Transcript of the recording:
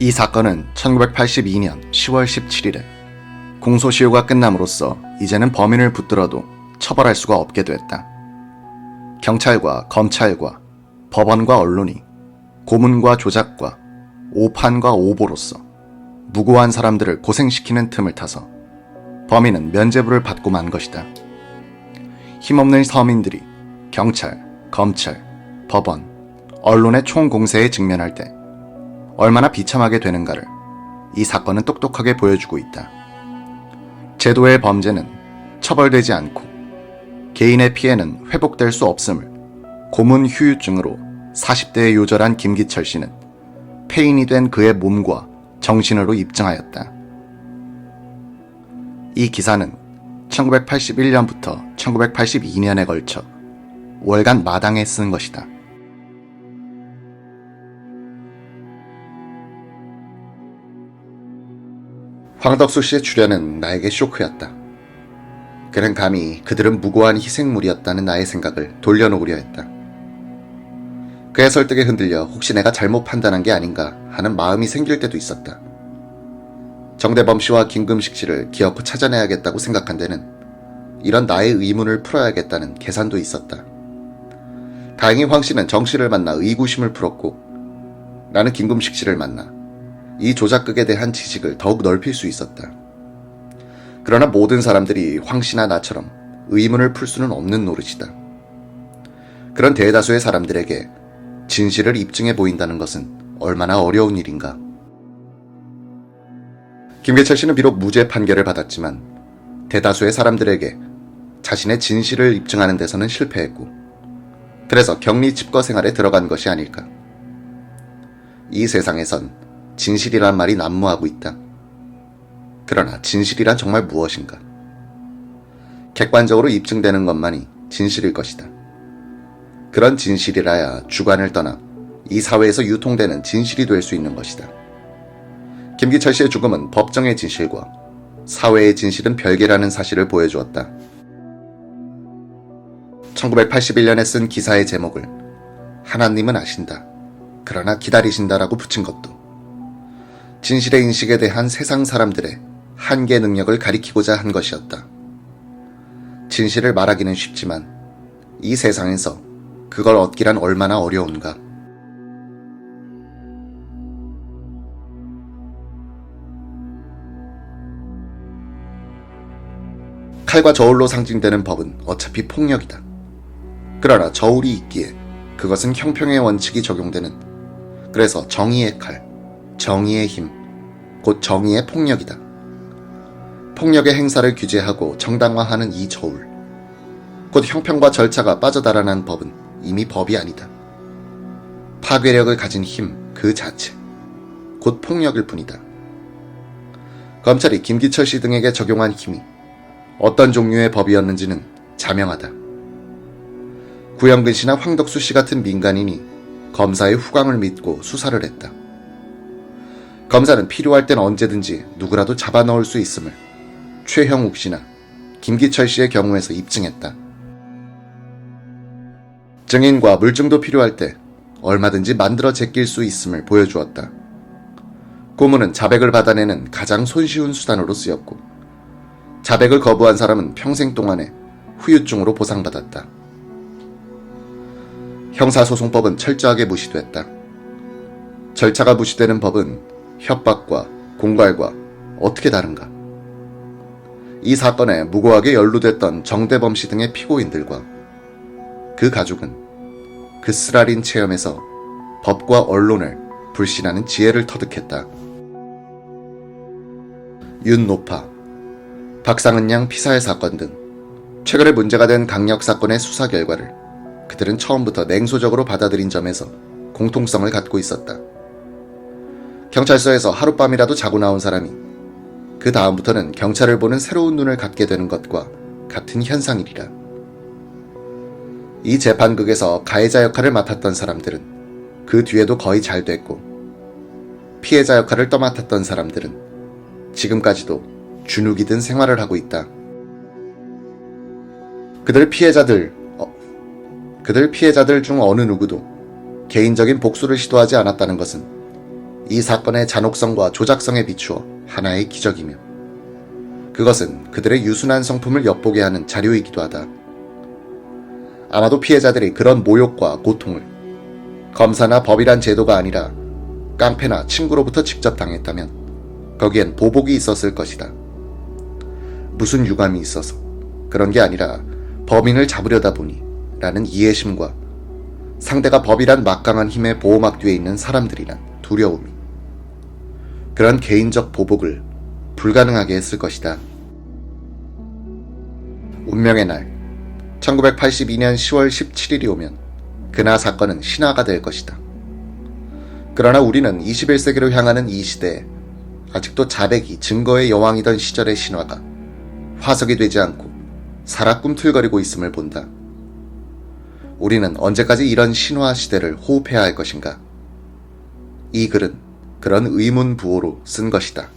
이 사건은 1982년 10월 17일에 공소시효가 끝남으로써 이제는 범인을 붙들어도 처벌할 수가 없게 됐다. 경찰과 검찰과 법원과 언론이 고문과 조작과 오판과 오보로서 무고한 사람들을 고생시키는 틈을 타서 범인은 면죄부를 받고 만 것이다. 힘없는 서민들이 경찰, 검찰, 법원, 언론의 총공세에 직면할 때 얼마나 비참하게 되는가를 이 사건은 똑똑하게 보여주고 있다. 제도의 범죄는 처벌되지 않고 개인의 피해는 회복될 수 없음을 고문 후유증으로 40대에 요절한 김기철 씨는 폐인이 된 그의 몸과 정신으로 입증하였다. 이 기사는 1981년부터 1982년에 걸쳐 월간 마당에 쓴 것이다. 황덕수 씨의 출연은 나에게 쇼크였다. 그는 감히 그들은 무고한 희생물이었다는 나의 생각을 돌려놓으려 했다. 그의 설득에 흔들려 혹시 내가 잘못 판단한 게 아닌가 하는 마음이 생길 때도 있었다. 정대범 씨와 김금식 씨를 기어코 찾아내야겠다고 생각한 데는 이런 나의 의문을 풀어야겠다는 계산도 있었다. 다행히 황 씨는 정 씨를 만나 의구심을 풀었고 나는 김금식 씨를 만나 이 조작극에 대한 지식을 더욱 넓힐 수 있었다. 그러나 모든 사람들이 황 씨나 나처럼 의문을 풀 수는 없는 노릇이다. 그런 대다수의 사람들에게 진실을 입증해 보인다는 것은 얼마나 어려운 일인가. 김기철 씨는 비록 무죄 판결을 받았지만 대다수의 사람들에게 자신의 진실을 입증하는 데서는 실패했고 그래서 격리 집거 생활에 들어간 것이 아닐까. 이 세상에선 진실이란 말이 난무하고 있다. 그러나 진실이란 정말 무엇인가? 객관적으로 입증되는 것만이 진실일 것이다. 그런 진실이라야 주관을 떠나 이 사회에서 유통되는 진실이 될 수 있는 것이다. 김기철 씨의 죽음은 법정의 진실과 사회의 진실은 별개라는 사실을 보여주었다. 1981년에 쓴 기사의 제목을 하나님은 아신다. 그러나 기다리신다라고 붙인 것도 진실의 인식에 대한 세상 사람들의 한계 능력을 가리키고자 한 것이었다. 진실을 말하기는 쉽지만 이 세상에서 그걸 얻기란 얼마나 어려운가. 칼과 저울로 상징되는 법은 어차피 폭력이다. 그러나 저울이 있기에 그것은 형평의 원칙이 적용되는, 그래서 정의의 칼, 정의의 힘, 곧 정의의 폭력이다. 폭력의 행사를 규제하고 정당화하는 이 저울, 곧 형평과 절차가 빠져달아난 법은 이미 법이 아니다. 파괴력을 가진 힘 그 자체, 곧 폭력일 뿐이다. 검찰이 김기철 씨 등에게 적용한 힘이 어떤 종류의 법이었는지는 자명하다. 구영근 씨나 황덕수 씨 같은 민간인이 검사의 후광을 믿고 수사를 했다. 검사는 필요할 땐 언제든지 누구라도 잡아넣을 수 있음을 최형욱 씨나 김기철 씨의 경우에서 입증했다. 증인과 물증도 필요할 때 얼마든지 만들어 제낄 수 있음을 보여주었다. 고문은 자백을 받아내는 가장 손쉬운 수단으로 쓰였고 자백을 거부한 사람은 평생 동안의 후유증으로 보상받았다. 형사소송법은 철저하게 무시됐다. 절차가 무시되는 법은 협박과 공갈과 어떻게 다른가? 이 사건에 무고하게 연루됐던 정대범 씨 등의 피고인들과 그 가족은 그 쓰라린 체험에서 법과 언론을 불신하는 지혜를 터득했다. 윤노파, 박상은 양 피살 사건 등 최근에 문제가 된 강력 사건의 수사 결과를 그들은 처음부터 냉소적으로 받아들인 점에서 공통성을 갖고 있었다. 경찰서에서 하룻밤이라도 자고 나온 사람이 그 다음부터는 경찰을 보는 새로운 눈을 갖게 되는 것과 같은 현상이리라. 이 재판극에서 가해자 역할을 맡았던 사람들은 그 뒤에도 거의 잘 됐고 피해자 역할을 떠맡았던 사람들은 지금까지도 주눅이 든 생활을 하고 있다. 그들 피해자들 중 어느 누구도 개인적인 복수를 시도하지 않았다는 것은 이 사건의 잔혹성과 조작성에 비추어 하나의 기적이며 그것은 그들의 유순한 성품을 엿보게 하는 자료이기도 하다. 아마도 피해자들이 그런 모욕과 고통을 검사나 법이란 제도가 아니라 깡패나 친구로부터 직접 당했다면 거기엔 보복이 있었을 것이다. 무슨 유감이 있어서 그런 게 아니라 범인을 잡으려다 보니 라는 이해심과 상대가 법이란 막강한 힘의 보호막 뒤에 있는 사람들이란 두려움이 그런 개인적 보복을 불가능하게 했을 것이다. 운명의 날 1982년 10월 17일이 오면 그나 사건은 신화가 될 것이다. 그러나 우리는 21세기로 향하는 이 시대에 아직도 자백이 증거의 여왕이던 시절의 신화가 화석이 되지 않고 살아 꿈틀거리고 있음을 본다. 우리는 언제까지 이런 신화 시대를 호흡해야 할 것인가? 이 글은 그런 의문부호로 쓴 것이다.